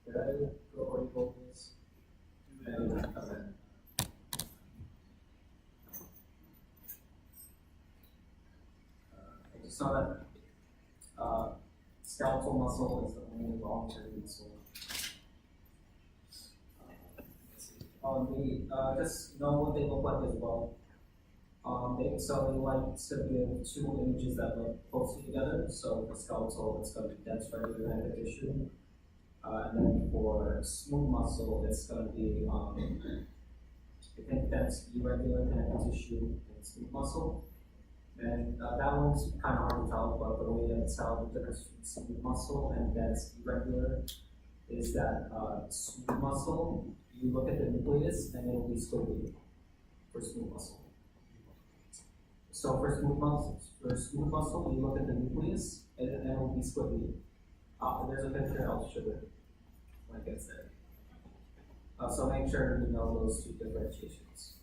Did I go already go over this? Okay. I just saw that skeletal muscle is the only long-term muscle. Just know what they look like as well. They like to give two images that look closely together. So for skeletal, it's going to be dense regular connective tissue. And then for smooth muscle, it's going to be, I think that's irregular connective tissue and smooth muscle. And that one's kind of hard to tell, but the way to tell the difference between smooth muscle and dense irregular is that smooth muscle, you look at the nucleus and it'll be squiggly for smooth muscle. So for smooth muscle, you look at the nucleus and it'll be squiggly. There's a picture, I'll show it when it gets there. So make sure you know those two differentiations.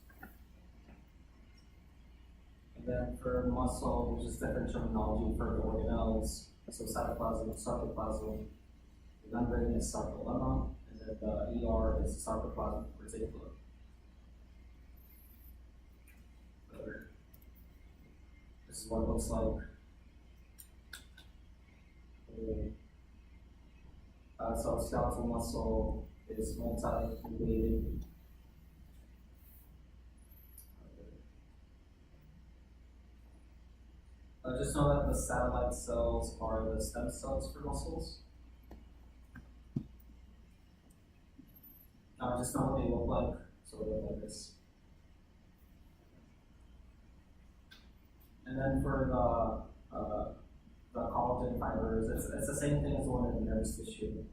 And then for muscle, there's just different terminology for the organelles. So cytoplasm, sarcoplasm, the membrane is sarcolemma, and then the ER is sarcoplasmic reticulum. This is what it looks like. So skeletal muscle is multi-nucleated. Just know that the satellite cells are the stem cells for muscles. Just know what they look like. So they look like this. And then for the collagen fibers, it's the same thing as the one in the nervous tissue.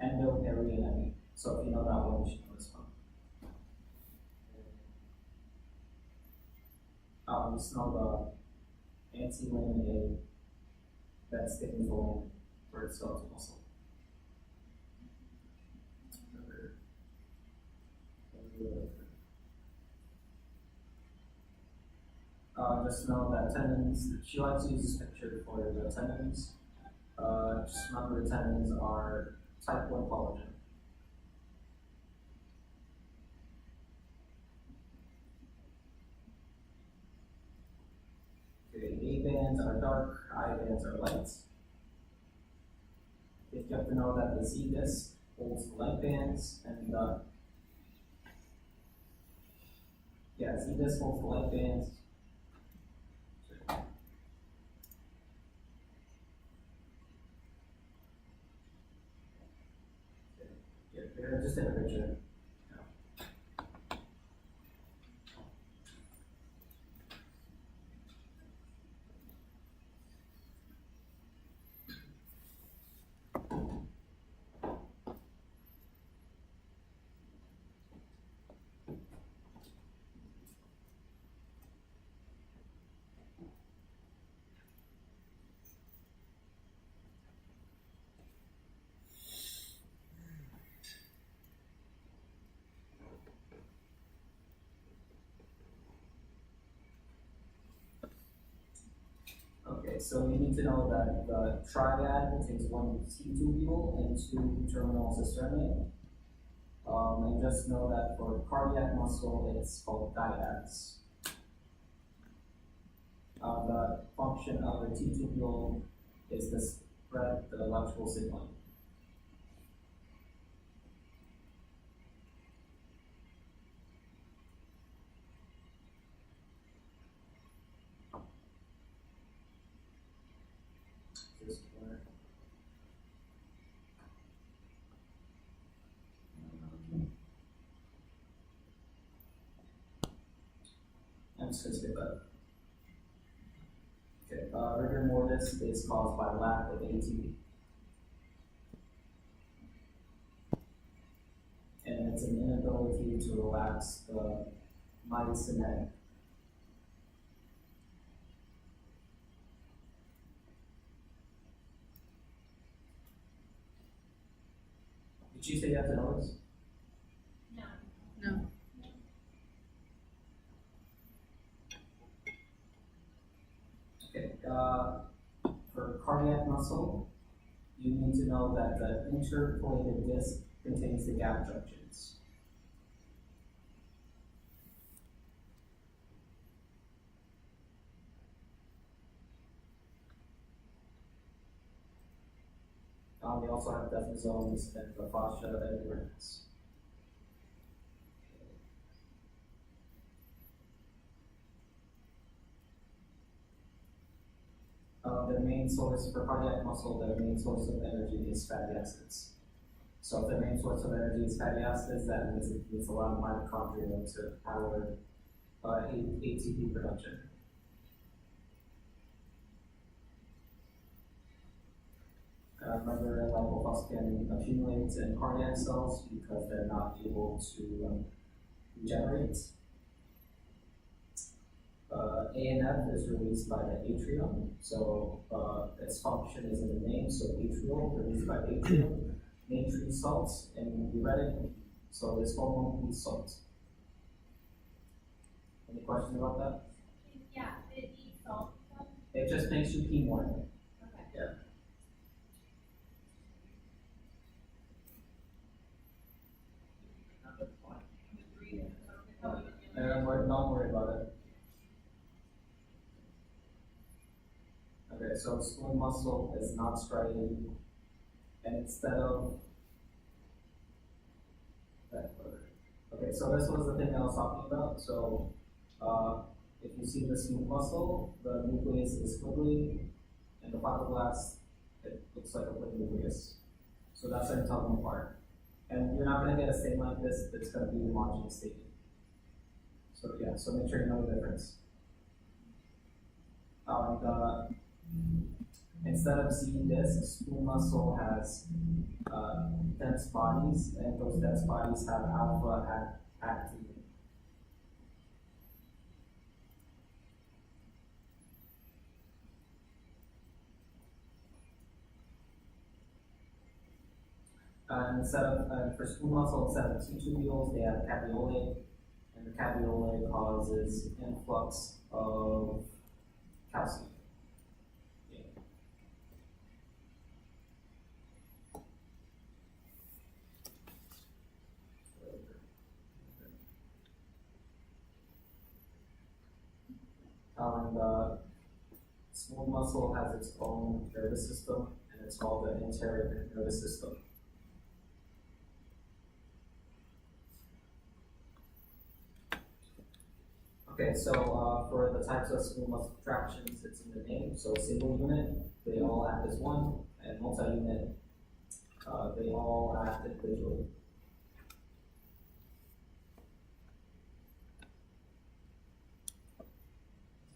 Endo, peri, and epi. So if you know that one, you should know this one. Just know the anti-lamina that stiffens the limb for its skeletal muscle. Just know that tendons, she likes to use this picture for the tendons. Just remember the tendons are type 1 collagen. Okay, A bands are dark, I bands are light. You have to know that the Z disc holds the light bands, and Z disc holds the light bands. Just in a picture. Okay, so you need to know that the triad contains one T tubule and two terminal cisternae. And just know that for cardiac muscle, it's called dyads. The function of the T tubule is to spread the electrical signaling. I'm just going to skip that. Okay, rigor mortis is caused by lack of ATP. And it's an inability to relax the myosin. Did you say you have to know this? No. Okay, for cardiac muscle, you need to know that the interpolated disc contains the gap junctions. We also have desmosomes and the fascia and the rings. The main source for cardiac muscle, the main source of energy is fatty acids. So if the main source of energy is fatty acids, that means it needs a lot of mitochondria to power ATP production. Remember, lipophos can accumulate in cardiac cells because they're not able to regenerate. A and F is released by the atrium, so its function is in the name, so atrial, released by atrium. Natrium salts and uretic, so this hormone needs salt. Any questions about that? Yeah, it eats salt. It just makes you pee more. Okay. Yeah. Don't worry about it. Okay, so smooth muscle is not striated, and instead of okay, so this was the thing I was talking about. So if you see the smooth muscle, the nucleus is squiggly, and the fibroblast, it looks like a quick nucleus. So that's how you tell them apart. And you're not going to get a stain like this, it's going to be homogeneous staining. So yeah, so make sure you know the difference. Instead of Z discs, smooth muscle has dense bodies, and those dense bodies have alpha actin. Instead of for smooth muscle, instead of T tubules, they have caveolae, and the caveolae causes influx of calcium. Smooth muscle has its own nervous system, and it's called the enteric nervous system. Okay, so for the types of smooth muscle contractions, it's in the name. So single unit, they all act as one, and multi-unit, they all act individually.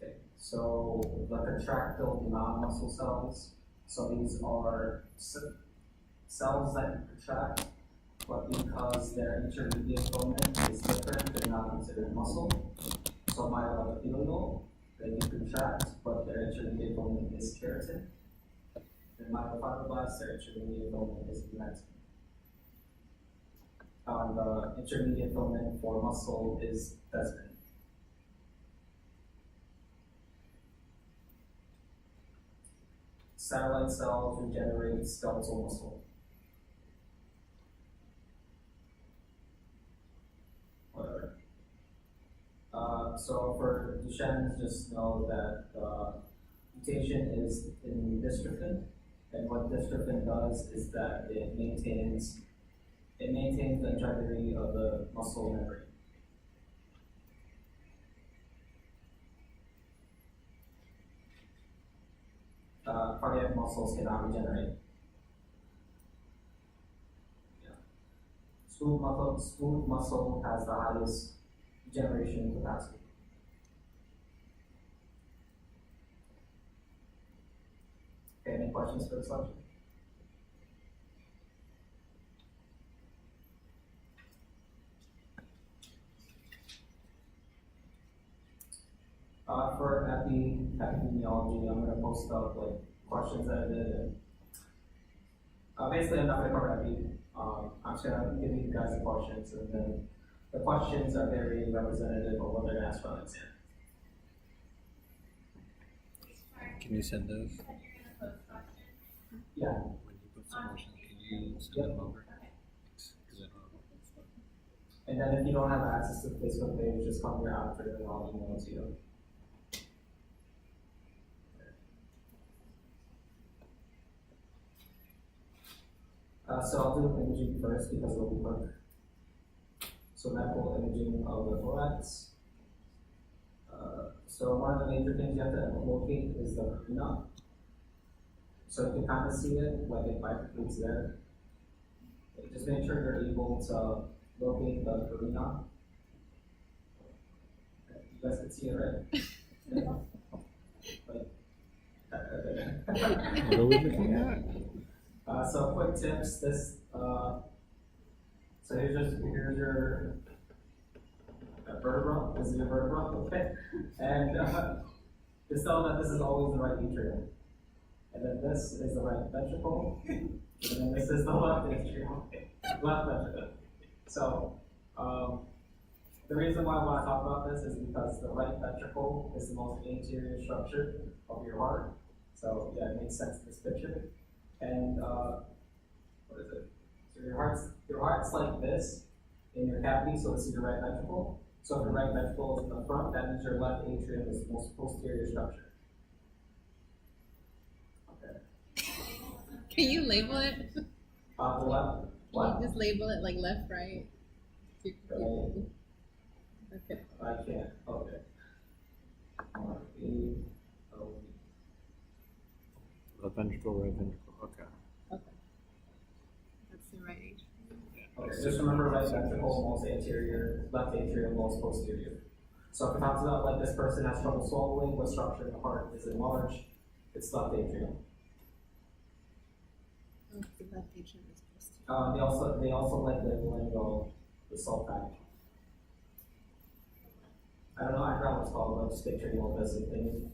Okay, so the contractile non-muscle cells. So these are cells that contract, but because their intermediate filament is different, they're not considered muscle. So myoepithelial, they can contract, but their intermediate filament is keratin. And myofibroblasts, their intermediate filament is elastin. The intermediate filament for muscle is desmin. Satellite cells regenerate skeletal muscle. Whatever. So for Duchenne, just know that mutation is in dystrophin, and what dystrophin does is that it maintains the integrity of the muscle memory. Cardiac muscles cannot regenerate. Yeah. Smooth muscle has the highest regeneration capacity. Okay, any questions for this lecture? For epidemiology, I'm going to post up like questions that I did. And, basically, I'm not going to cover epi. I'm just going to give you guys the questions, and then the questions are very representative of what they're going to ask on the exam. Can you send those? Yeah. When you post the questions, can you send them over? Okay. Thanks. And then if you don't have access to the Facebook page, just come here after and I'll email it to you. So I'll do imaging first because it'll be quick. So medical imaging of the thorax. So one of the major things you have to locate is the carina. So you can kind of see it, like it bifurcates there. Just make sure you're able to locate the carina. You guys can see it, right? What are we looking at? So quick tips, so here's your vertebra, this is your vertebra, okay? And just tell them that this is always the right atrium. And then this is the right ventricle, and then this is the left atrium, left ventricle. So, the reason why I want to talk about this is because the right ventricle is the most anterior structure of your heart. So, yeah, it makes sense in this picture. And, what is it? So your heart's like this in your cavity, so this is your right ventricle. So if your right ventricle is in the front, that means your left atrium is the most posterior structure. Okay. Can you label it? The left, Can you just label it like left, right? right. Okay. I can't. Okay. Left ventricle, right ventricle. Okay. Okay. That's the right age. Okay, just remember right ventricle, most anterior, left atrium, most posterior. So if it talks about like this person has trouble swallowing, what structure in the heart is enlarged? It's left atrium. Oh, the left atrium is posterior. They also like labeling the sulfide. I don't know, I forgot what it's called, but just picturing all this thing.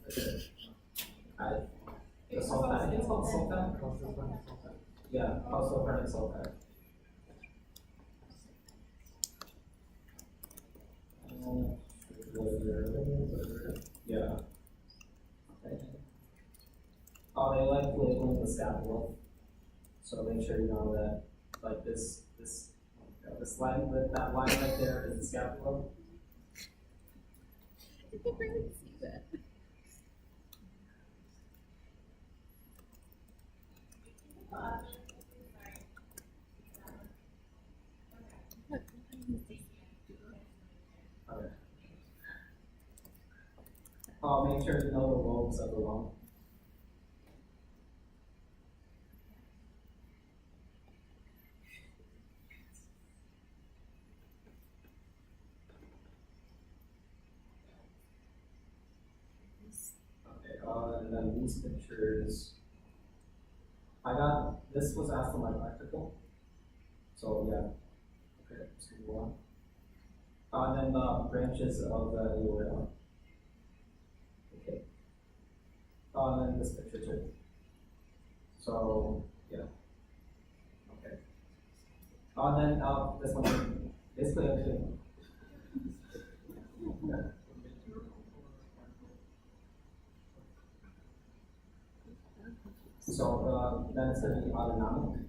The sulfide, it's called sulfide? Yeah, also permanent sulfide. Yeah. Okay. Oh, they like labeling the scapula. So make sure you know that, like this line, that line right there is the scapula. I can barely see that. Okay. Make sure you know the lobes of the lung. Okay, and then these pictures, this was asked on my practical, so yeah, okay, let's move on. And then the branches of the aorta. Okay. And then this picture too. So, yeah. Okay. And then this one, basically everything. Yeah. So, then it's going to be autonomic.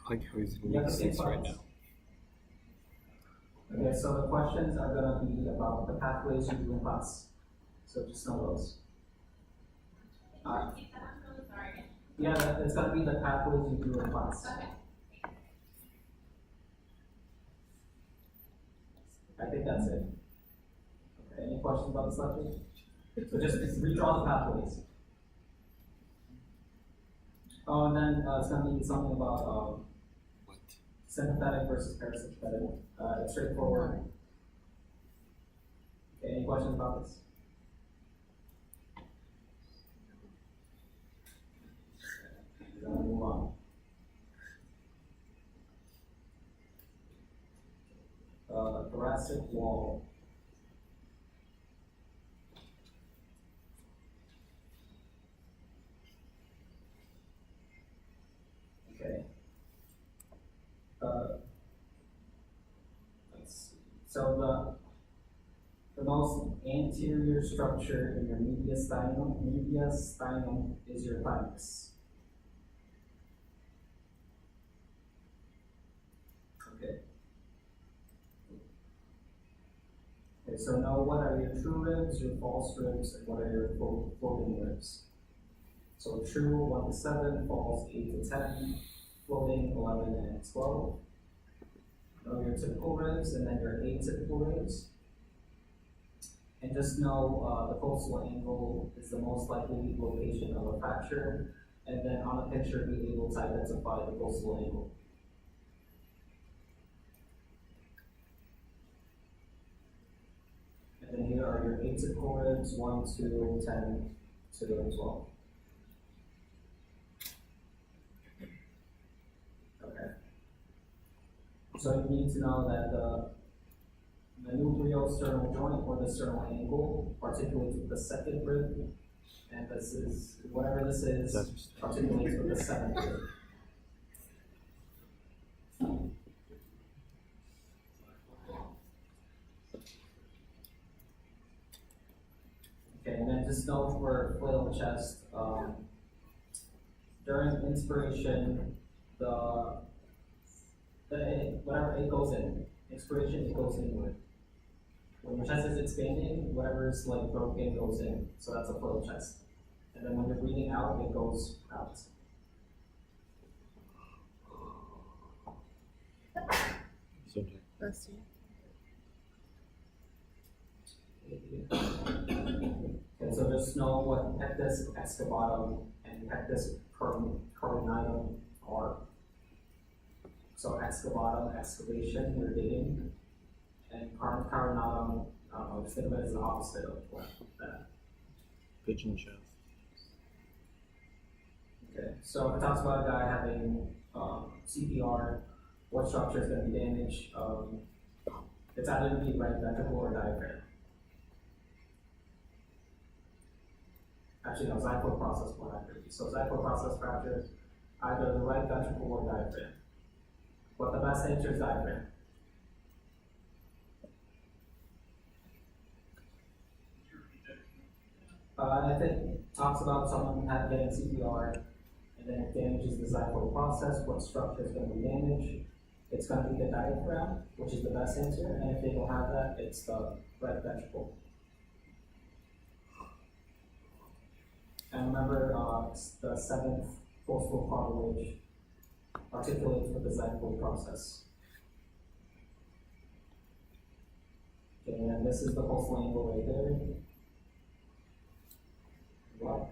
I like how he's in Yeah, week the 6 right parts. now. Okay, so the questions are going to be about the pathways you do in class. So just know those. Yeah, it's going to be the pathways you do in class. I think that's it. Okay, any questions about the subject? So just redraw the pathways. Oh, and then it's going to be something about What? sympathetic versus parasympathetic. It's straightforward. Okay, any questions about this? Then we'll move on. Thoracic wall. Okay. Let's see. So the most anterior structure in your mediastinum is your thymus. Okay. Okay, so now what are your true ribs, your false ribs, and what are your floating ribs? So true 1 to 7, false 8 to 10, floating 11 and 12. Know your typical ribs and then your atypical ribs. And just know the coastal angle is the most likely location of a fracture, and then on a picture be able to identify the coastal angle. And then here are your atypical ribs, 1, 2, 10, 2, and 12. Okay. So you need to know that the manubriosternal joint or the sternal angle articulates with the second rib, and this is, whatever this is, articulates with the seventh rib. Okay, and then just note for flail chest, during inspiration, whatever it goes in, expiration it goes inward. When your chest is expanding, whatever is like broken goes in, so that's a flail chest. And then when you're breathing out, it goes out. Bless you. Okay, so just know what pectus excavatum and pectus carinatum are. So excavatum, excavation, you're digging, and carinatum, I don't know, just think of it as the opposite of that. Pigeon chest. Okay, so if it talks about a guy having CPR, what structure is going to be damaged? It's either going to be right ventricle or diaphragm. Actually, no, xiphoid process more accurately. So xiphoid process fractures, either the right ventricle or diaphragm. But the best answer is diaphragm. I think it talks about someone getting CPR, and then it damages the xiphoid process. What structure is going to be damaged? It's going to be the diaphragm, which is the best answer, and if they don't have that, it's the right ventricle. And remember, the seventh coastal cartilage articulates with the xiphoid process. Okay, and this is the coastal angle right there. What?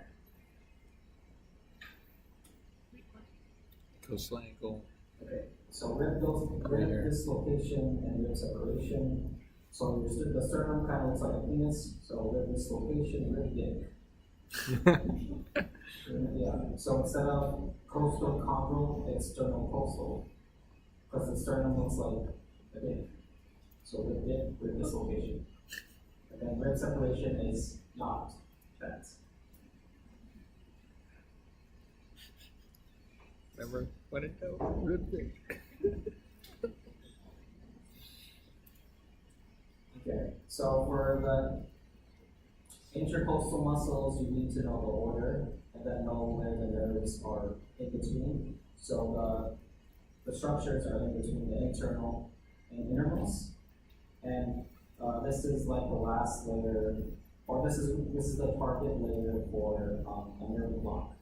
Coastal angle. Okay, so rib dislocation and rib separation. So the sternum kind of looks like a penis, so rib dislocation, rib dick. Yeah, so instead of coastal chondral, it's sternal coastal, because the sternum looks like a dick. So rib dick, rib dislocation. And then rib separation is not that. Remember what it goes? Rib dick. Okay, so for the intercostal muscles, you need to know the order and then know where the nerves are in between. So the structures are in between the internal and innermost. And this is like the last layer, or this is the target layer for a nerve block.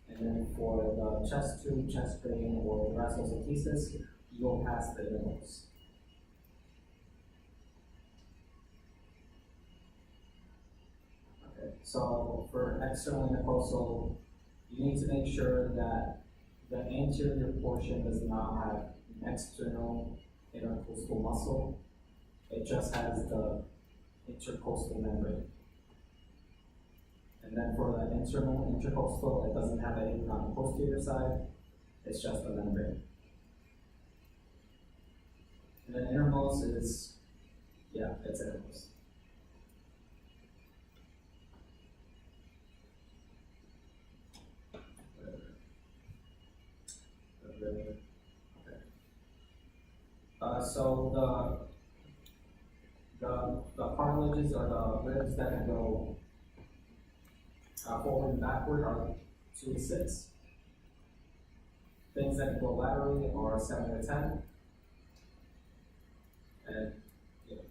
And then for the chest tube, chest drain, or rasosacthesis, you go past the innermost. Okay, so for external intercostal, you need to make sure that the anterior portion does not have an external intercostal muscle. It just has the intercostal membrane. And then for the internal intercostal, it doesn't have anything on the posterior side, it's just the membrane. And then innermost is, yeah, it's innermost. Okay. So the cartilages or the ribs that can go forward and backward are 2 to 6. Things that can go laterally are 7 to 10. And yeah.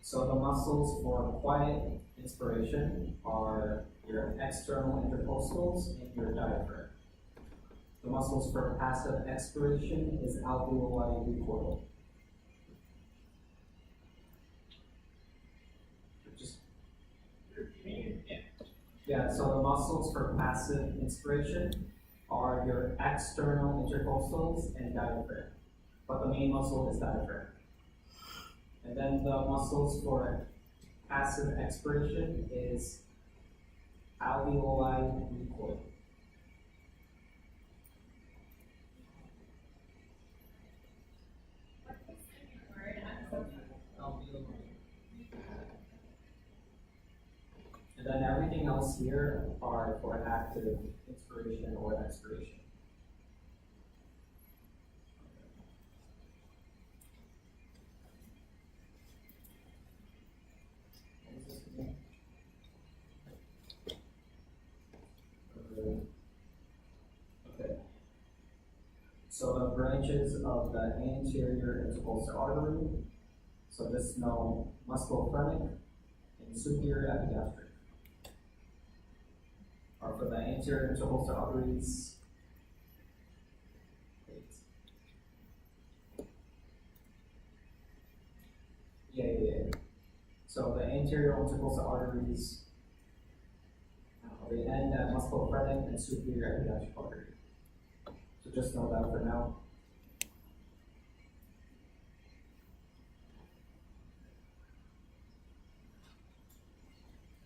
So the muscles for quiet inspiration are your external intercostals and your diaphragm. The muscles for passive expiration is alveoli recoil. Yeah, so the muscles for passive inspiration are your external intercostals and diaphragm. But the main muscle is diaphragm. And then the muscles for passive expiration is alveoli recoil. What's the second word? I'm so sorry. And then everything else here are for active inspiration or expiration. Okay. So the branches of the anterior intercostal artery, so this is known musculophrenic and superior epigastric. Or for the anterior intercostal arteries, yeah. So the anterior intercostal arteries, they end at musculophrenic and superior epigastric artery. So just know that for now.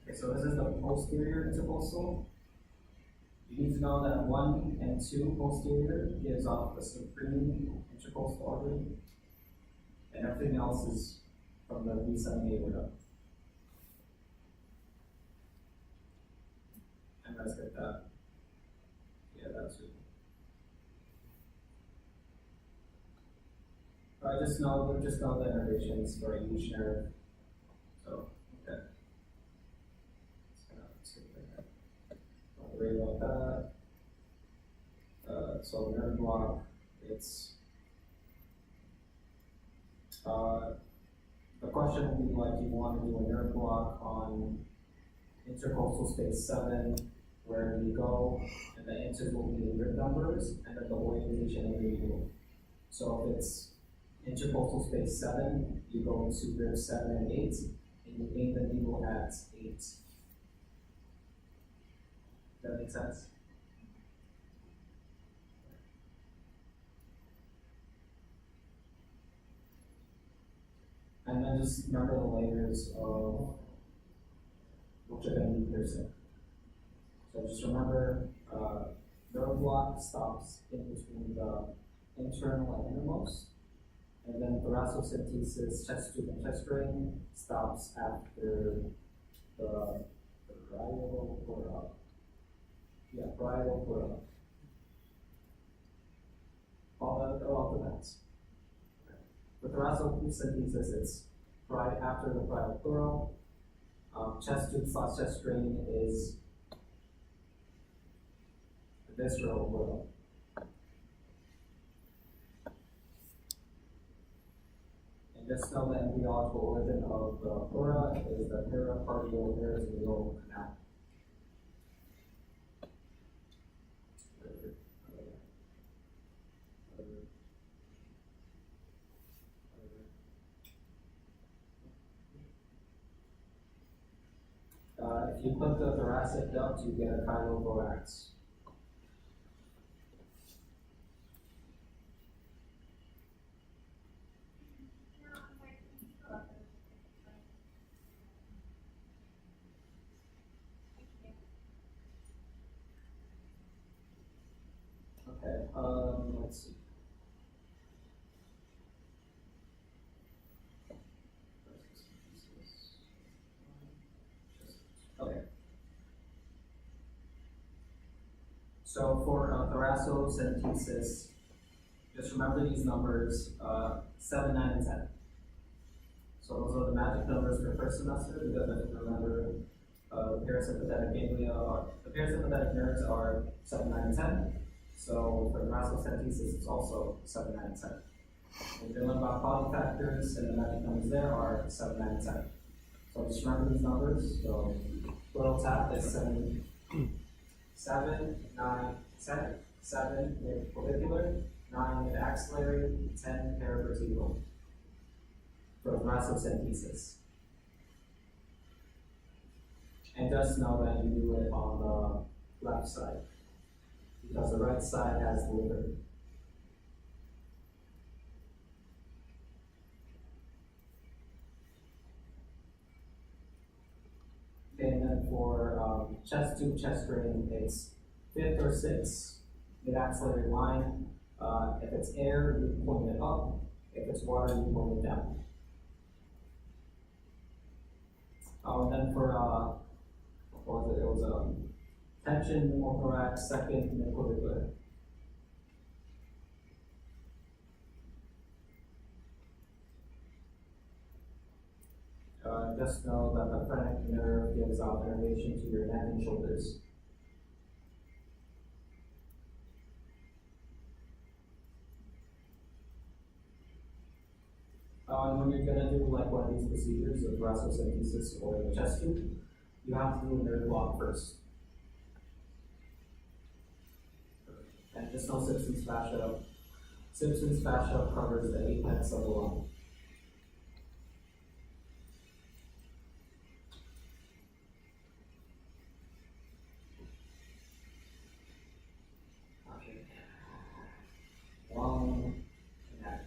Okay, so this is the posterior intercostal. You need to know that 1 and 2 posterior gives off the supreme intercostal artery, and everything else is from the V7 aorta. And let's get that. Yeah, that's it. Alright, just know the innervations for each nerve. So, okay. Don't worry about that. So nerve block, it's the question will be like, do you want to do a nerve block on intercostal space 7, where we go, and the answers will be the rib numbers, and then the orientation of the needle. So if it's intercostal space 7, you go into rib 7 and 8, and you aim the needle at 8. Does that make sense? And then just remember the layers of which are going to be piercing. So just remember, nerve block stops in between the internal and innermost, and then thoracocentesis, chest tube and chest drain stops after the parietal pleura. Yeah, parietal pleura. All the bends. For thoracocentesis, it's right after the parietal pleura. Chest tube / chest drain is the visceral pleura. And just know the embryological origin of the pleura is the pericardial peritoneal canal. If you put the thoracic duct, you get a chylothorax. Okay, let's see. Okay. So for thoracocentesis, just remember these numbers, 7, 9, and 10. So those are the magic numbers for first semester, because I have to remember the parasympathetic ganglia, the parasympathetic nerves are 7, 9, and 10. So for thoracocentesis, it's also 7, 9, and 10. If you're learning about quality factors and the magic numbers there are 7, 9, and 10. So just remember these numbers. So total tap is 7, 9, 10, 7 with clavicular, 9 with axillary, 10 paravertebral for thoracentesis. And just know that you do it on the left side because the right side has the liver. Okay, and then for chest tube, chest drain, it's 5th or 6th mid-axillary line. If it's air, you point it up. If it's water, you point it down. Then for what was it? It was tension, pneumothorax, 2nd midclavicular. Just know that the phrenic nerve gives out innervation to your neck and shoulders. And when you're gonna do like one of these procedures of thoracentesis or the chest tube, you have to do a nerve block first. And just know Simpson's fascia. Simpson's fascia covers the apex of the lung. Lung anatomy.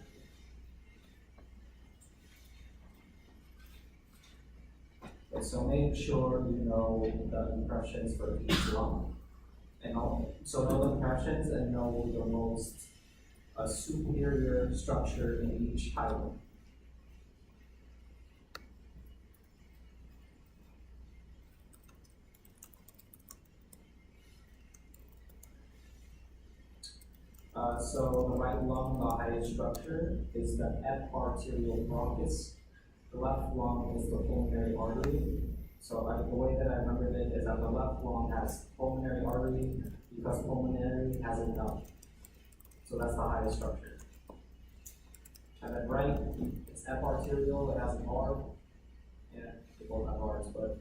Okay, so make sure you know the impressions for each lung. And so know the impressions and know the most superior structure in each hilum. So the right lung, the highest structure, is the eparterial bronchus. The left lung is the pulmonary artery. So the way that I remembered it is that the left lung has pulmonary artery because pulmonary has an L. So that's the highest structure. And then right, it's eparterial, it has an R. Yeah, they both have R's, but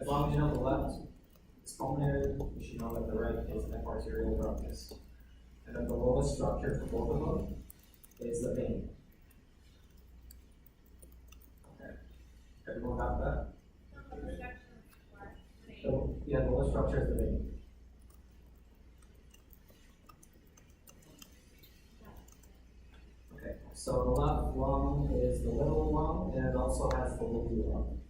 as long as you know the left is pulmonary, you should know that the right is eparterial bronchus. And then the lowest structure for both of them is the vein. Okay. Everyone got that? So, yeah, the lowest structure is the vein. Okay, so the left lung is the little lung, and it also has the little lung.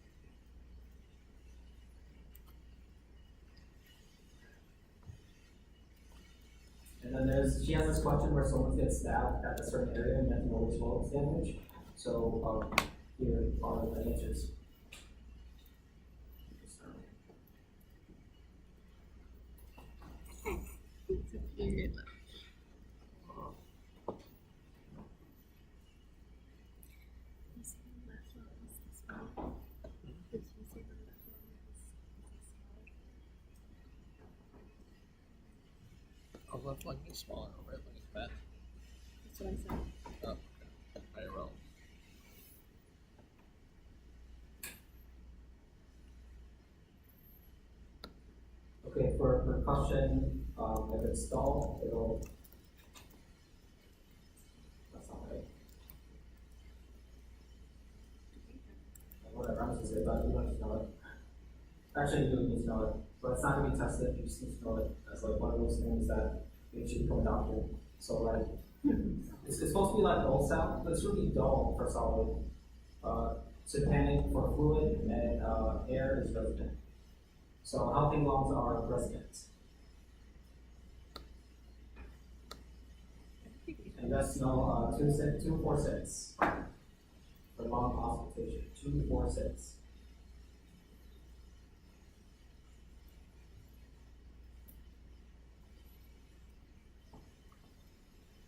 And then she has this question where someone gets stabbed at a certain area and you have to know which lung is damaged. So here are the answers. Superior left. You say the left lung is this small. Did you say the left lung is this small? Our left lung is small and our right lung is fat. That's what I said. Oh, I wrong. Okay, for percussion, if it's dull, it'll. That's not right. Whatever, I'm just gonna say that. You don't need to know it. Actually, you do need to know it, but it's not gonna be tested. You just need to know it as like one of those things that makes you become a doctor. So like, it's supposed to be like dull sound, but it's really dull for solid. Tympanic for fluid, and air is resonant. So healthy lungs are resonant. And that's no 246 for lung auscultation. 246.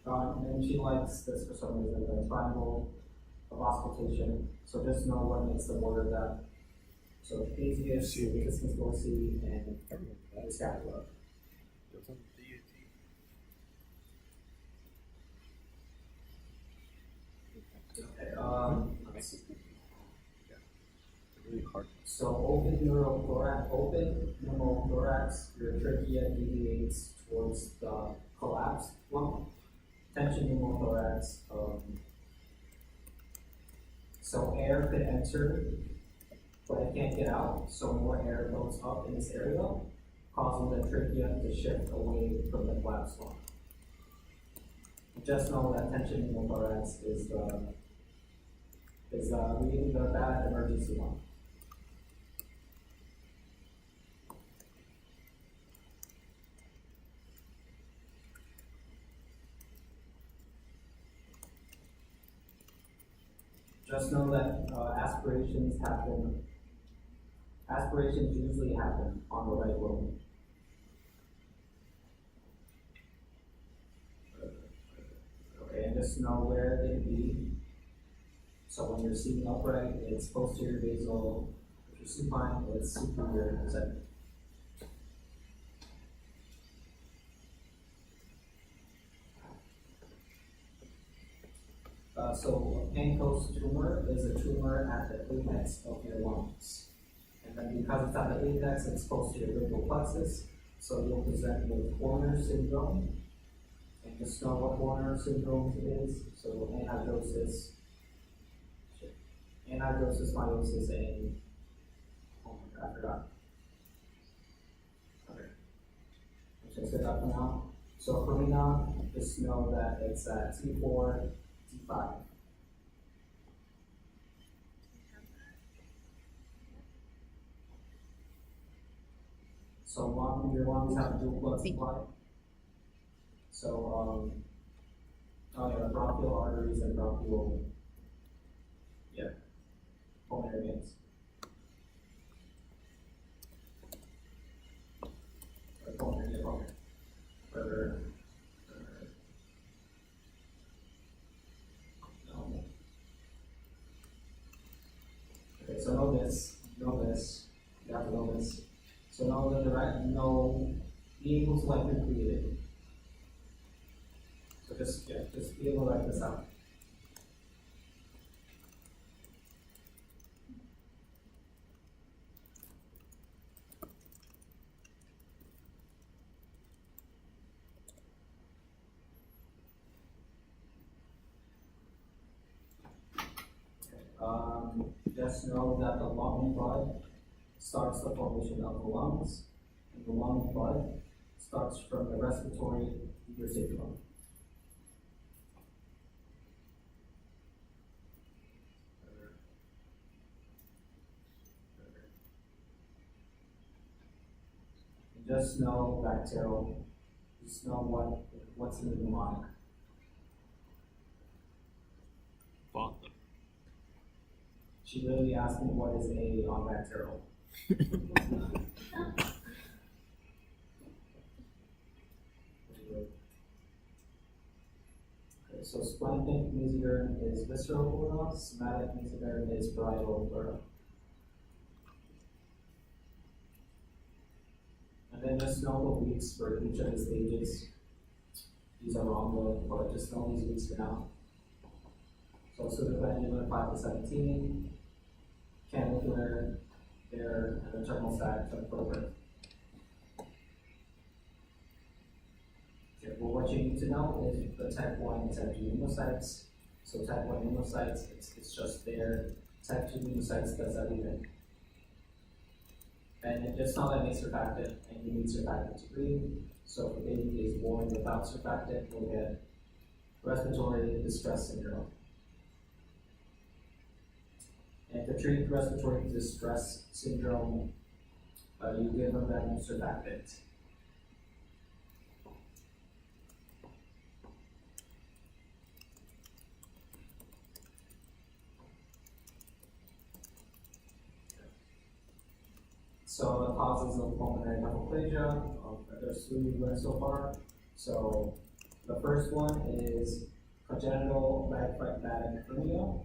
And she likes this for some reason, the triangle of auscultation. So just know what makes the order that. So Asius, Discus dorsi, and the scapula. Really hard. So open pneumothorax, your trachea deviates towards the collapsed lung. Tension pneumothorax, so air could enter, but it can't get out, so more air builds up in this area, causing the trachea to shift away from the collapsed lung. Just know that tension pneumothorax is really the bad emergency one. Just know that aspirations usually happen on the right lung. Okay, and just know where they be. So when you're sitting upright, it's posterior basal. If you're supine, it's superior center. So a pancreas tumor is a tumor at the apex of your lungs. And then because it's at the apex, it's posterior radial plexus, so you'll present with Horner syndrome. And just know what Horner syndrome is. So anhidrosis, meiosis, and oh my God, I forgot. Okay. Should I say that for now? So farina, just know that it's at T4, T5. So your lungs have dual blood supply. So bronchial arteries and bronchial, pulmonary veins. Or pulmonary. Okay, so know this, you have to know this. So know that be able to like recreate it. So just be able to write this out. Just know that the lung bud starts the formation of the lungs, and the lung bud starts from the respiratory reticulum. And just know bacterial, just know what's in the mnemonic. Father. She literally asked me what is A on bacterial. Okay, so splenic mesoderm is visceral pleura, somatic mesoderm is parietal pleura. And then just know the weeks for each of the stages. These are wrong, but just know these weeks for now. So pseudoglandular 5 to 17, canicular, there, and the terminal stack subprogram. Okay, well, what you need to know is the type 1 and type 2 pneumocytes. So type 1 pneumocytes, it's just there. Type 2 pneumocytes does everything. And just know that makes surfactant, and you need surfactant to breathe. So if a baby is born without surfactant, you'll get respiratory distress syndrome. And to treat respiratory distress syndrome, you give them surfactant. So the causes of pulmonary hypoplasia, there's 3 we've learned so far. So the first one is congenital diaphragmatic hernia.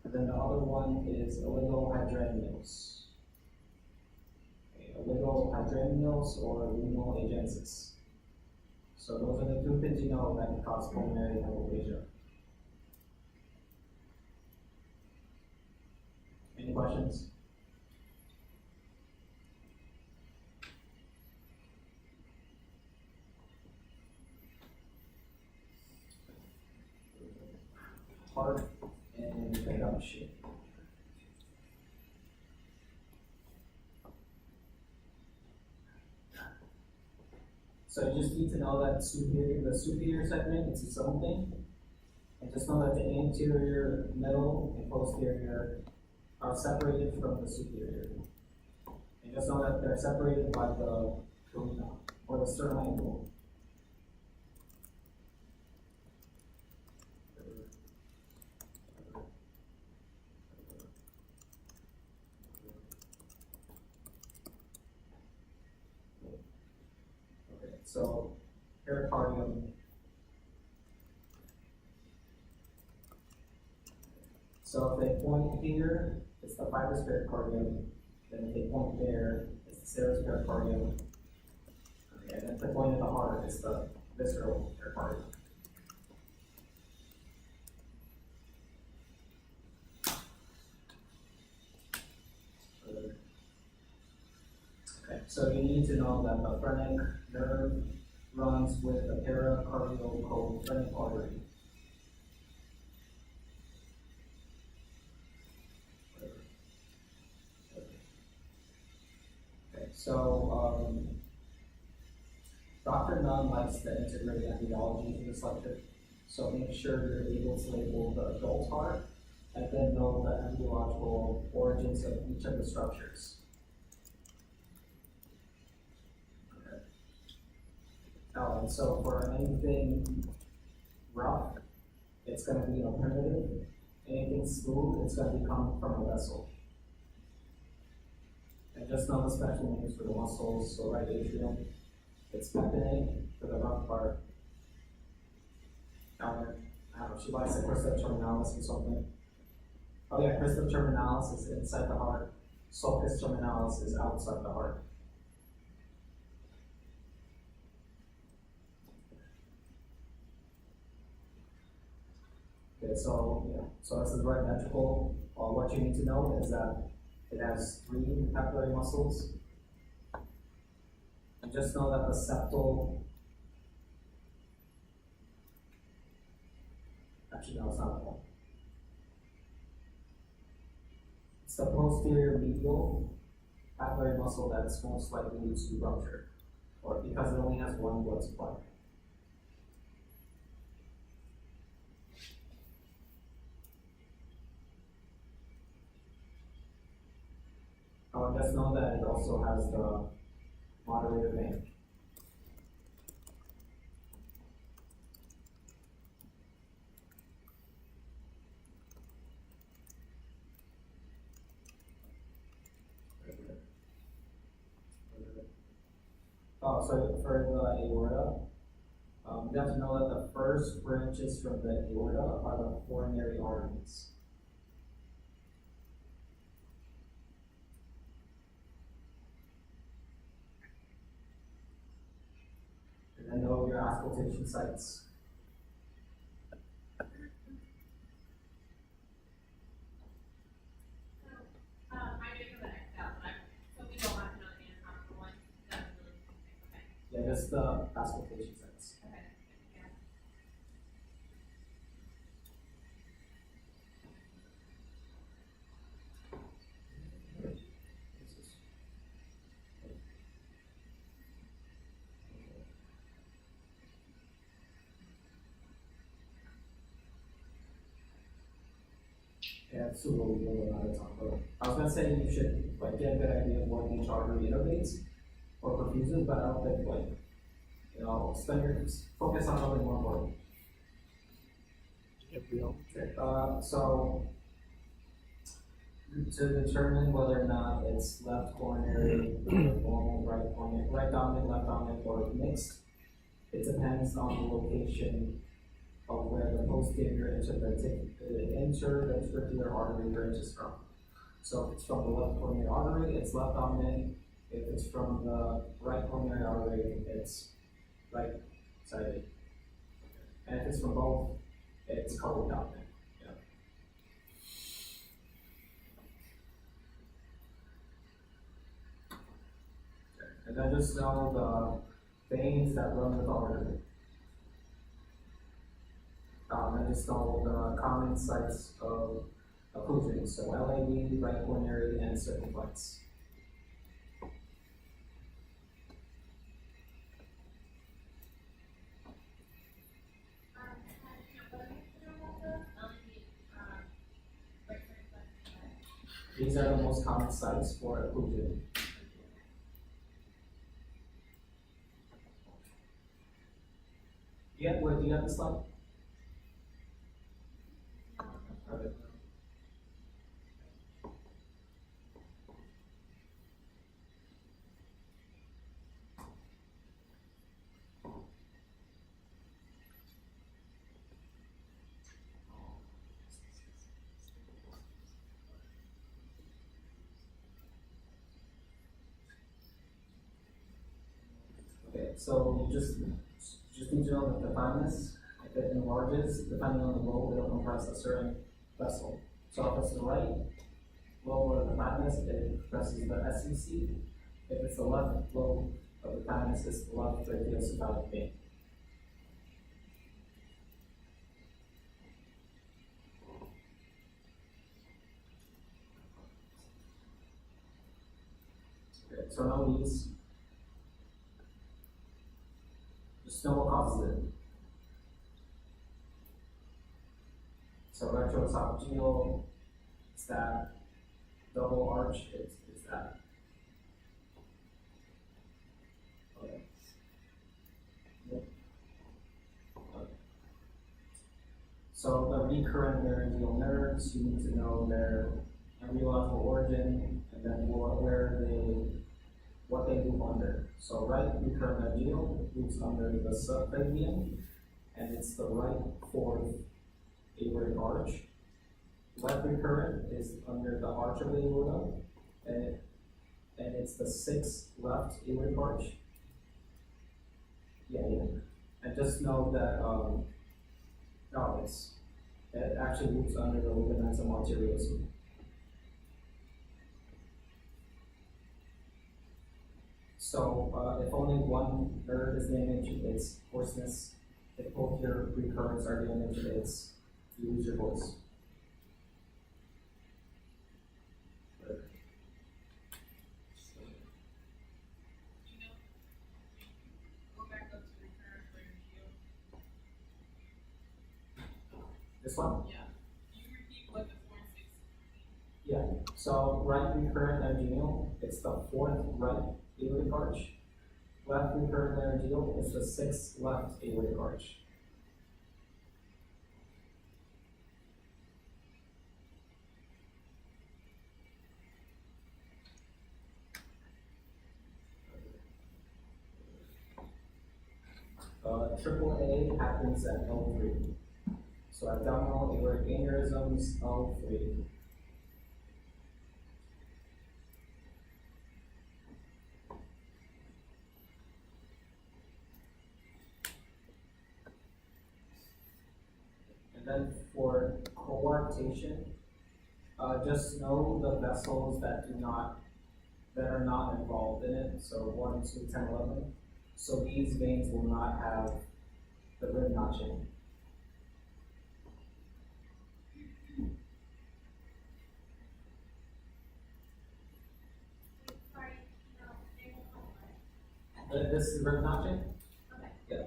And then the other one is oligohydramnios. Okay, oligohydramnios or renal agensis. So those are the 2 things you know that can cause pulmonary hypoplasia. Any questions? So you just need to know that the superior segment is its own thing. And just know that the anterior, middle, and posterior are separated from the superior. And just know that they're separated by the carina, or the sternal angle. Okay, so pericardium. So if they point here, it's the fibrous pericardium. Then if they point there, it's the serous pericardium. Okay, and then if they point at the heart, it's the visceral pericardium. Okay, so you need to know that the phrenic nerve runs with the pericardial phrenic artery. Okay, so Dr. Nunn likes to integrate embryology into this lecture, so make sure you're able to label the adult heart and then know the embryological origins of each of the structures. Okay. Now, and so for anything rough, it's going to be a primitive. Anything smooth, it's going to be coming from a vessel. And just know the special names for the muscles, so right atrium, it's pepinate for the rough part. Down there, I don't know, she likes the crista terminalis or something. Oh yeah, crista terminalis is inside the heart. Sulcus terminalis is outside the heart. Okay, so yeah, so this is right ventricle. What you need to know is that it has 3 papillary muscles. And just know that the septal, actually no, it's not that one. It's the posterior medial papillary muscle that is most likely to rupture, or because it only has one blood supply. Just know that it also has the moderator vein. Oh, so for the aorta, you have to know that the first branches from the aorta are the coronary arteries. And then know your auscultation sites. Yeah, just the auscultation sites. Okay. Yeah. Yeah, it's super really good out of time, but I was gonna say you should like get a good idea of what each artery innervates or perfuses, but I don't think like spend your focus on something more important. Okay, so to determine whether or not it's left coronary, normal, right coronary, right dominant, left dominant, or mixed, it depends on the location of where the posterior interventricular artery branches from. So if it's from the left coronary artery, it's left dominant. If it's from the right coronary artery, it's right sided. And if it's from both, it's co-dominant. Yeah. Okay. And then just know the veins that run with the artery. And just know the common sites of occlusion, so LAD, right coronary, and circumflex. These are the most common sites for occlusion. Yeah, wait, do you have the slide? Okay. Okay, so you just need to know that the thymus, if it enlarges, depending on the lobe, it'll compress a certain vessel. So if it's the right lobe of the thymus, it compresses the SEC. If it's the left lobe of the thymus, it's the left radiocephalic vein. Okay, so know these. Just know what causes it. So retroesophageal, it's that. Double arch, it's that. Okay. Yep. Okay. So the recurrent laryngeal nerves, you need to know their embryological origin and then what they move under. So right recurrent laryngeal moves under the subclavian, and it's the right fourth aortic arch. Left recurrent is under the arch of the aorta, and it's the sixth left aortic arch. Yeah. And just know that it actually moves under the ligamentum arteriosum. So if only one nerve is damaged, it's hoarseness. If both your recurrents are damaged, you lose your voice. This one? Yeah. Can you repeat what the 4 and 6 mean? Yeah. So right recurrent laryngeal, it's the fourth right aortic arch. Left recurrent laryngeal is the sixth left aortic arch. AAA happens at L3. So abdominal aortic aneurysms, L3. And then for coarctation, just know the vessels that are not involved in it. So 1, 2, 10, 11. So these veins will not have the rib notching. This is rib notching? Okay. Yeah.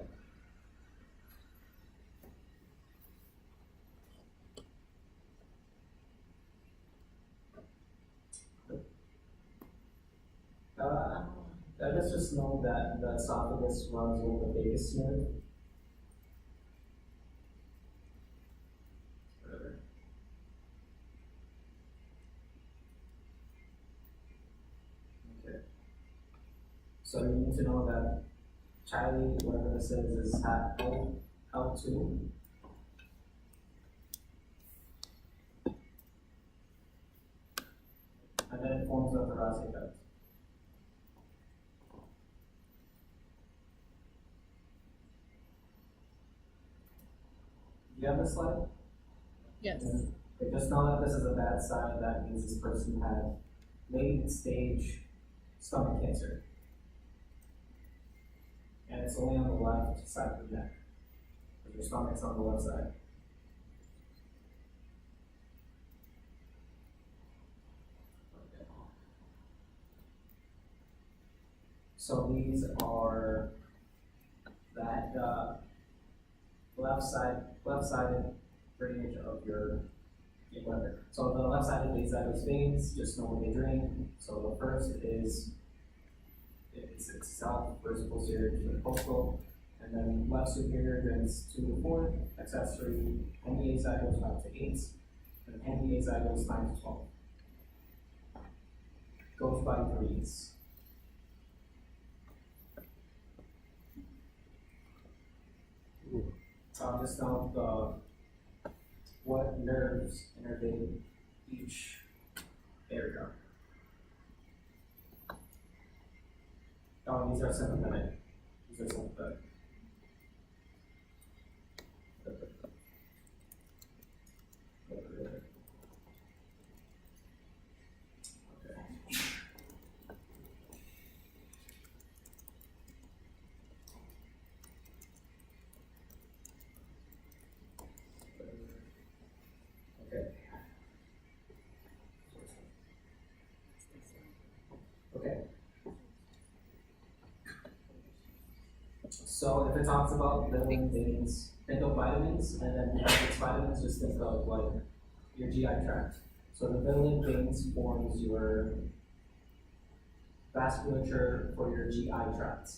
Let's just know that the esophagus runs with the vagus nerve. Okay. So you need to know that Charlie, whatever this is at L2. And then it forms the thoracic duct. Do you have this slide? Yes. Okay, just know that this is a bad sign. That means this person had late stage stomach cancer. And it's only on the left side of the neck. Because your stomach's on the left side. Okay. So these are that left-sided drainage of your Yeah, whatever. So the left side of the azygos veins, just know what they drain. So the first is it's itself, first posterior to the postal, and then left superior drains 2 to 4, accessory hemiazygos 5 to 8, and hemiazygos 9 to 12. Goes by threes. Just know what nerves innervate each area. Oh, these are sympathetic. These are sympathetic. Okay. Okay. So if it talks about living things, think of vitamins, and then if it's vitamins, just think of like your GI tract. So the villi veins forms your vasculature for your GI tract.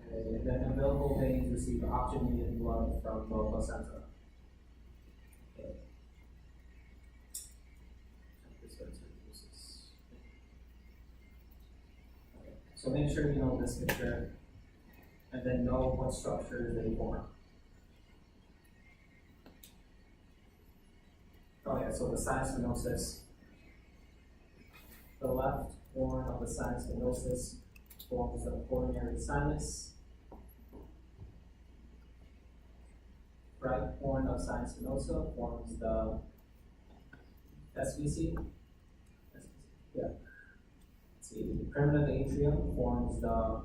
Okay, and then umbilical veins receive oxygenated blood from the placenta. Okay. So make sure you know this picture, and then know what structures they form. Oh yeah, so the sinus venosus, the left horn of the sinus venosus forms the coronary sinus. Right horn of sinus venosa forms the SVC. Yeah. See, primitive atrium forms the,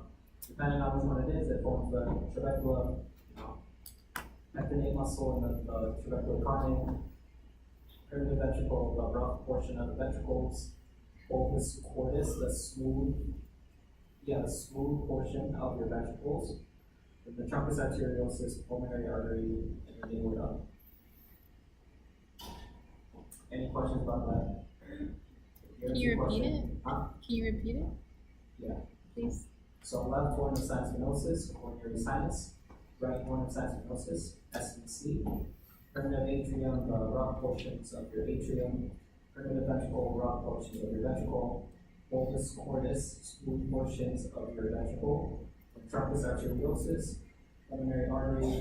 depending on which one it is, it forms the trabecula, pectinate muscle and the trabecula carne. Primitive ventricle, the rough portion of the ventricles. Bulbous cordis, the smooth portion of your ventricles. The truncus arteriosus, pulmonary artery, and the aorta. Any questions about that? Can you repeat it? Huh? Can you repeat it? Yeah. Please. So left horn of sinus venosus, coronary sinus. Right horn of sinus venosus, SVC. Primitive atrium, the rough portions of your atrium. Primitive ventricle, rough portions of your ventricle. Bulbous cordis, smooth portions of your ventricle. Truncus arteriosus, pulmonary artery,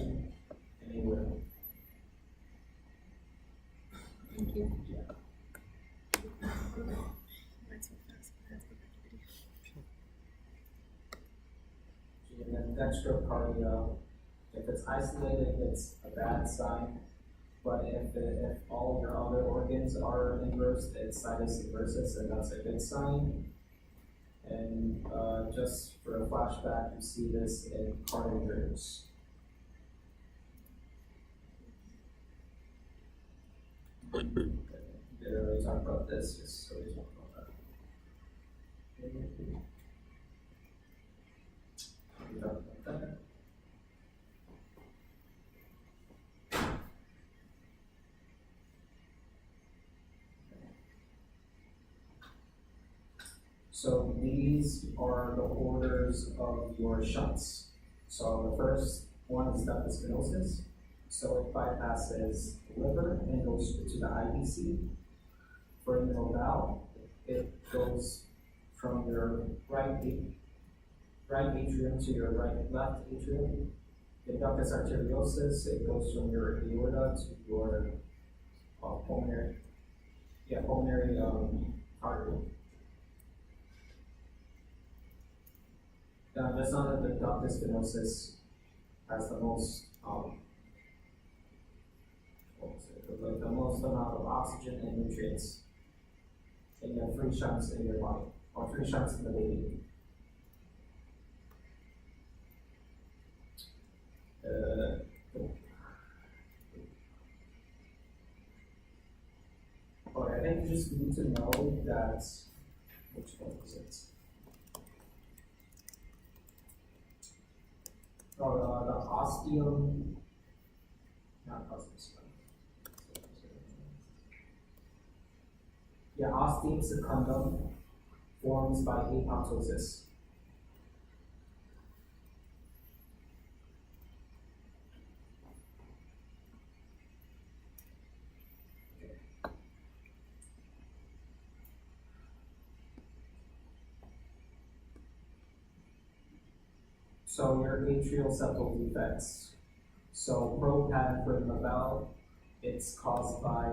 and aorta. Thank you. Yeah. That's so fast. That's what And then dextrocardia, if it's isolated, it's a bad sign. But if all your other organs are inversed, it's sinus inversus, and that's a good sign. And just for a flashback, you see this in cardiograms. Didn't really talk about this, just so we talk about that. We talked about that. So these are the orders of your shunts. So the first one is ductus venosus. So it bypasses the liver and goes to the IVC. For the valve, it goes from your right atrium to your left atrium. The ductus arteriosus, it goes from your aorta to your pulmonary artery. Just know that the ductus venosus has the most the most amount of oxygen and nutrients. And you have 3 shunts in your body, or 3 shunts in the baby. I think you just need to know that, which one is it? The ostium not causing swelling. Yeah, ostium secundum forms by apoptosis. So your atrial septal defects. So probe hadn't written about, it's caused by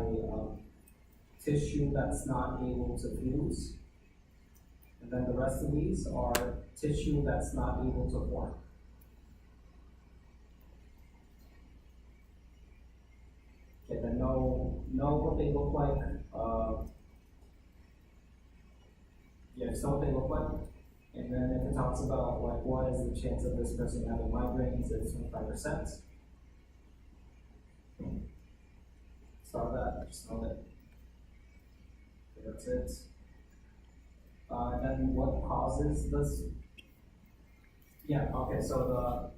tissue that's not able to fuse. And then the rest of these are tissue that's not able to form. Okay, then know what they look like. Just know what they look like. And then if it talks about like what is the chance of this person having migraines, it's 25%. Start that, just know that. Okay, that's it. And then what causes this? Yeah, okay, so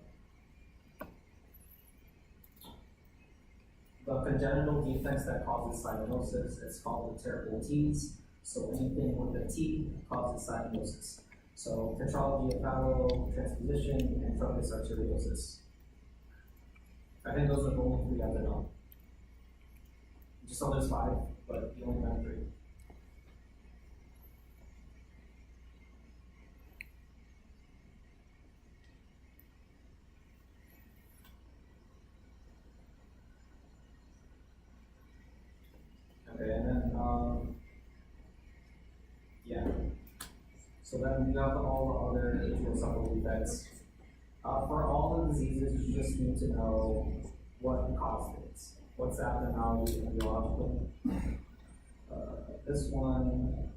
the congenital defects that causes cyanosis, it's called the terrible T's. So anything with a T causes cyanosis. So tetralogy of Fallot, transposition, and truncus arteriosus. I think those are the only three I have to know. Just know there's 5, but you only have 3. Okay, and then, yeah. So then you have all the other atrial septal defects. For all the diseases, you just need to know what caused it. What's the abnormality etiologically? This one,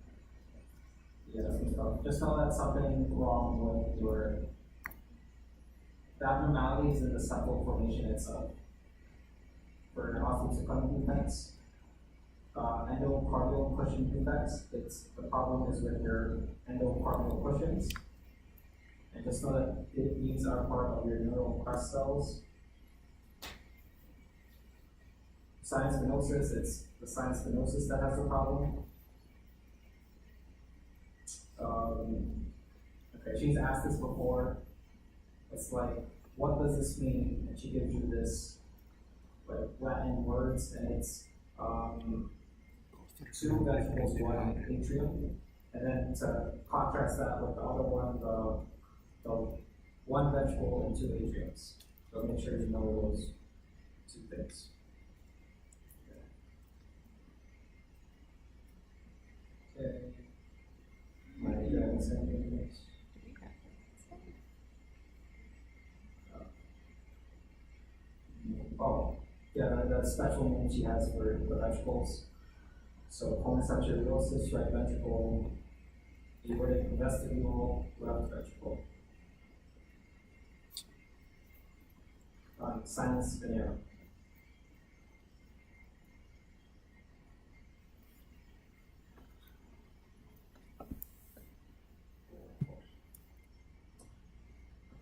yeah, some stuff. Just know that something wrong with the abnormalities in the septal formation itself. For ostium secundum defects, endocardial cushion defects, the problem is with your endocardial cushions. And just know that these are part of your neural crest cells. Sinus venosus, it's the sinus venosus that has the problem. Okay, she's asked this before. It's like, what does this mean? And she gives you this like Latin words, and it's 2 vegetables, 1 atrium. And then to contrast that with the other one, the 1 vegetable and 2 atriums. So make sure you know those 2 things. Okay. Might you have anything else? Oh, yeah, the special name she has for the vegetables. So conus arteriosus, right ventricle, aortic vestibule, left ventricle. Sinus venera.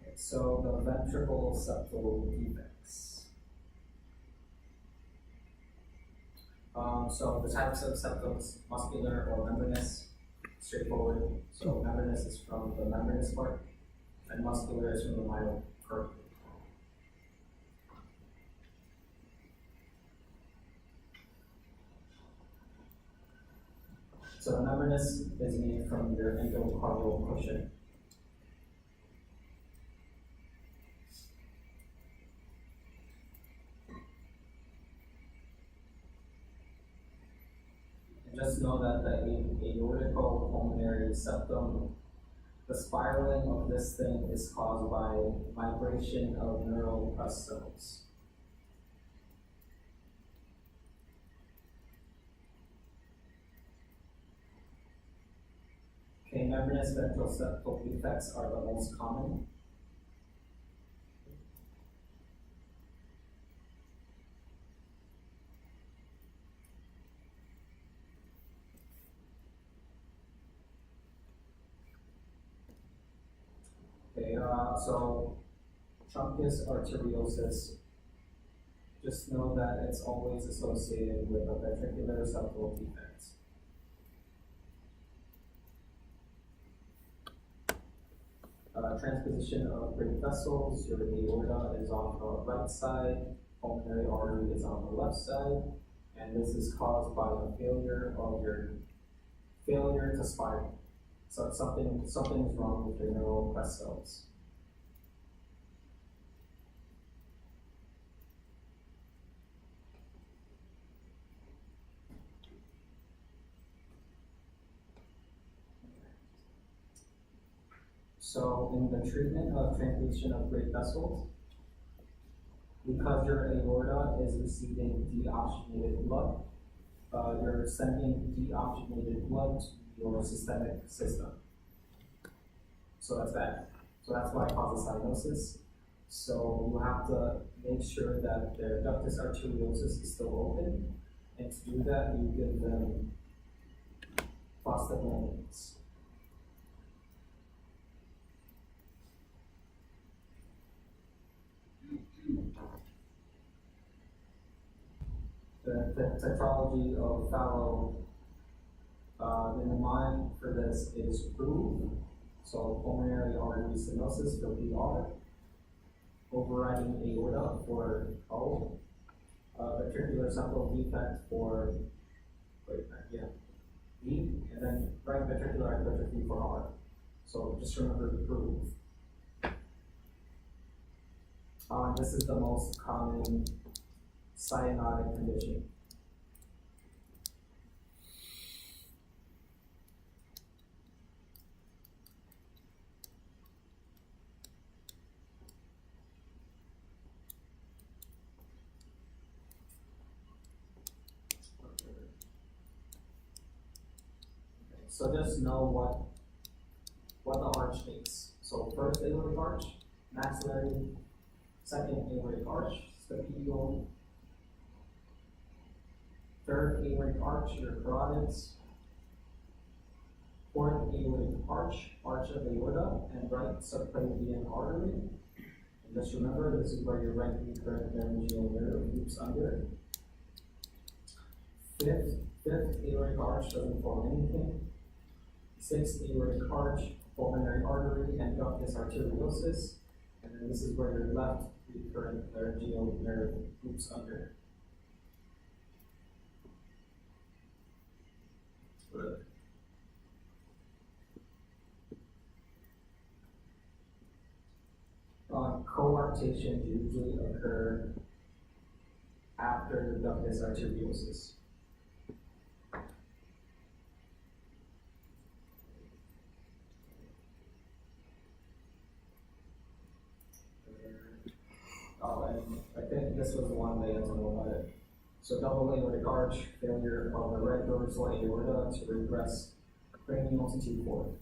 Okay, so the ventricle septal defects. So the types of septums, muscular or membranous, straightforward. So membranous is from the membranous part, and muscular is from the myocardial. So the membranous is made from your endocardial cushion. Just know that the aortical pulmonary septum, the spiraling of this thing is caused by migration of neural crest cells. Okay, membranous ventral septal defects are the most common. Okay, so truncus arteriosus, just know that it's always associated with a ventricular septal defect. Transposition of great vessels, your aorta is on the right side, pulmonary artery is on the left side, and this is caused by a failure to spiral. So something's wrong with your neural crest cells. So in the treatment of transposition of great vessels, because your aorta is receiving deoxygenated blood, you're sending deoxygenated blood to your systemic system. So that's bad. So that's why it causes cyanosis. So you have to make sure that their ductus arteriosus is still open, and to do that, you give them prostaglandins. The tetralogy of Fallow in the mind for this is groove, so pulmonary artery stenosis for PR, overriding aorta for O, ventricular septal defect for E, and then right ventricular hypertrophy for R. So just remember the groove. This is the most common cyanotic condition. So just know what the arch takes. So first aortic arch, maxillary, second aortic arch, stapedial, third aortic arch, your carotids, fourth aortic arch, arch of aorta, and right subclavian artery. And just remember, this is where your right recurrent laryngeal nerve loops under. Fifth aortic arch doesn't form anything. Sixth aortic arch, pulmonary artery, and ductus arteriosus. And then this is where your left recurrent laryngeal nerve loops under. Coarctations usually occur after the ductus arteriosus. And I think this was the one they had to know about it. So double aortic arch, failure of the right dorsal aorta to regress cranial to T4.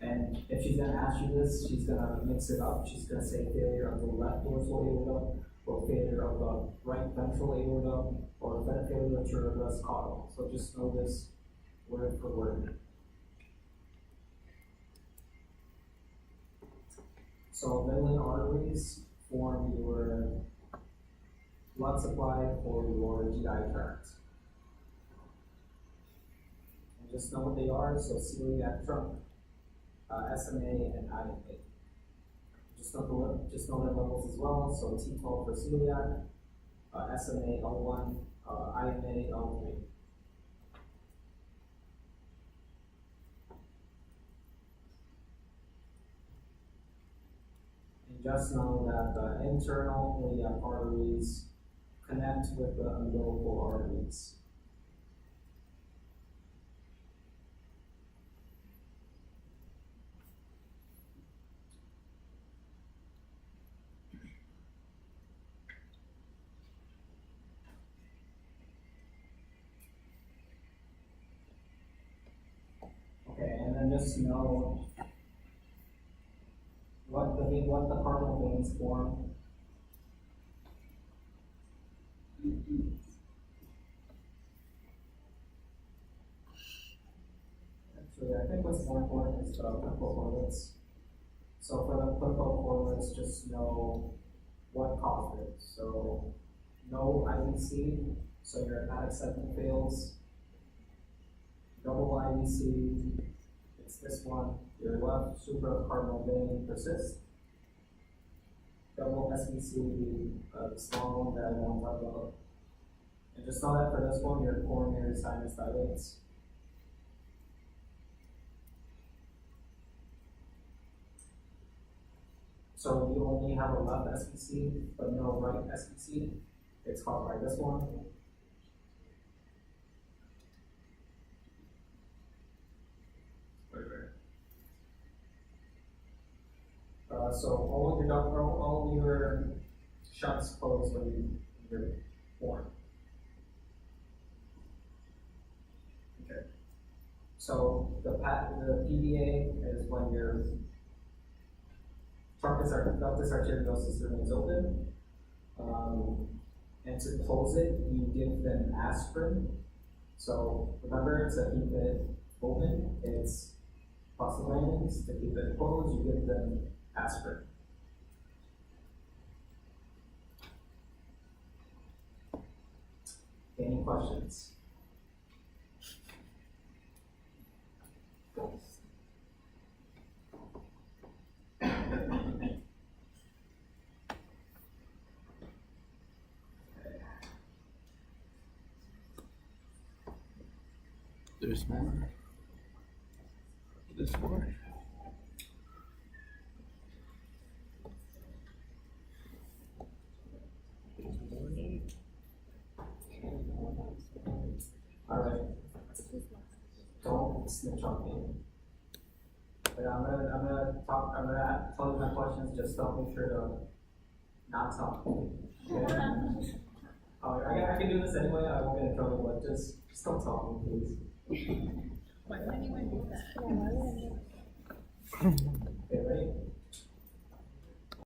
And if she's going to ask you this, she's going to mix it up. She's going to say failure of the left dorsal aorta, or failure of the right ventral aorta, or failure to regress caudal. So just know this word for word. So Midland arteries form your blood supply for your GI tract. And just know what they are. So celiac trunk, SMA, and IMA. Just know their levels as well. So T12 for celiac, SMA L1, IMA L3. Just know that the internal iliac arteries connect with the umbilical arteries. Okay, and then just know what the cardinal veins form. Actually, I think what's more important is the clinical correlates. So for the clinical correlates, just know what caused it. So no IVC, so your hepatic segment fails. Double IVC, it's this one, your left supracardinal vein persists. Double SVC, the small one that I won't talk about. And just know that for this one, your coronary sinus dilates. So you only have a left SVC, but no right SVC. It's caused by this one. So all your shunts close when you're born. Okay. So the PDA is when your ductus arteriosus remains open. And to close it, you give them aspirin. So remember, to keep it open, it's prostaglandins. To keep it closed, you give them aspirin. Any questions? There's more. There's more. All right. Don't snitch on me. But I'm gonna tell you my questions. Just don't make sure to not talk. Okay? I can do this anyway. I won't get in trouble, but just don't talk to me, please. Why would anyone do that? Okay, ready?